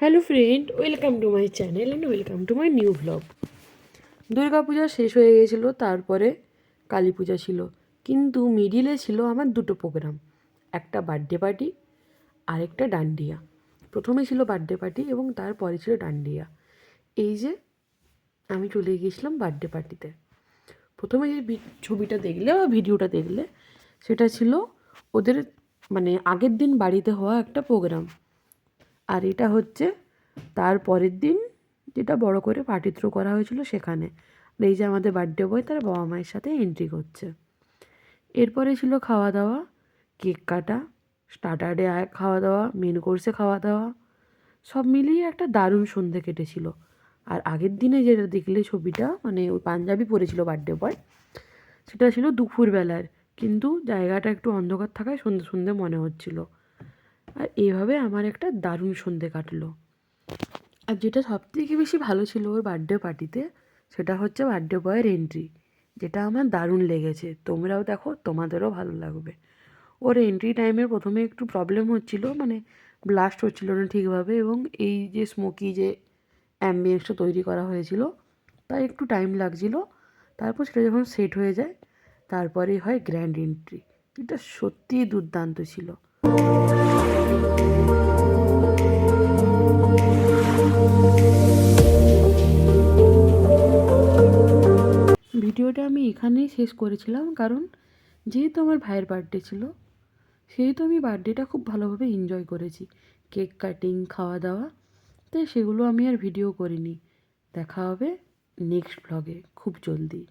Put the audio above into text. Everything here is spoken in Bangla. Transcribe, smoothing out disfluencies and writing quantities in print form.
Hello friend, welcome to my channel and welcome to my new blog. Durga Puja শেষ হয়ে গেছিলো, তারপরে কালী পূজা ছিল, কিন্তু মিডিলে ছিল আমার দুটো প্রোগ্রাম, একটা বার্থডে পার্টি আরেকটা ডান্ডিয়া। প্রথমে ছিল বার্থডে পার্টি এবং তারপরে ছিল ডান্ডিয়া। এই যে আমি চলে গিয়েছিলাম বার্থডে পার্টিতে। প্রথমে যে ছবিটা দেখলে বা ভিডিওটা দেখলে সেটা ছিল ওদের মানে আগের দিন বাড়িতে হওয়া একটা প্রোগ্রাম, আর এটা হচ্ছে তার পরের দিন যেটা বড় করে পার্টি থ্রো করা হয়েছিল সেখানে। আর এই যে আমাদের বার্থডে বয় তার বাবা মায়ের সাথে এন্ট্রি করছে। এরপরে ছিল খাওয়া দাওয়া, কেক কাটা, স্টার্টারে খাওয়া দাওয়া, মেন কোর্সে খাওয়া দাওয়া, সব মিলিয়ে একটা দারুণ সন্ধে কেটেছিল। আর আগের দিনে যেটা দেখলে ছবিটা, মানে ওই পাঞ্জাবি পরেছিল বার্থডে বয়, সেটা ছিল দুপুরবেলার, কিন্তু জায়গাটা একটু অন্ধকার থাকায় সন্ধে সন্ধে মনে হচ্ছিল। আর এইভাবে আমার একটা দারুণ সন্ধে কাটলো। আর যেটা সবথেকে বেশি ভালো ছিল ওর বার্থডে পার্টিতে, সেটা হচ্ছে বার্থডে বয়ের এন্ট্রি, যেটা আমার দারুণ লেগেছে। তোমরাও দেখো, তোমাদেরও ভালো লাগবে। ওর এন্ট্রি টাইমের প্রথমে একটু প্রবলেম হচ্ছিল, মানে ব্লাস্ট হচ্ছিল না ঠিকভাবে, এবং এই যে স্মোকি যে অ্যাম্বিয়েন্সটা তৈরি করা হয়েছিল তাই একটু টাইম লাগছিল। তারপর সেটা যখন সেট হয়ে যায় তারপরেই হয় গ্র্যান্ড এন্ট্রি, যেটা সত্যিই দুর্দান্ত ছিল। ভিডিওটা আমি এখানেই শেষ করেছিলাম, কারণ যেহেতু আমার ভাইয়ের বার্থডে ছিল সেহেতু আমি বার্থডেটা খুব ভালোভাবে এনজয় করেছি, কেক কাটিং, খাওয়া দাওয়া, তাই সেগুলো আমি আর ভিডিও করিনি। দেখা হবে নেক্সট ব্লগে খুব জলদি।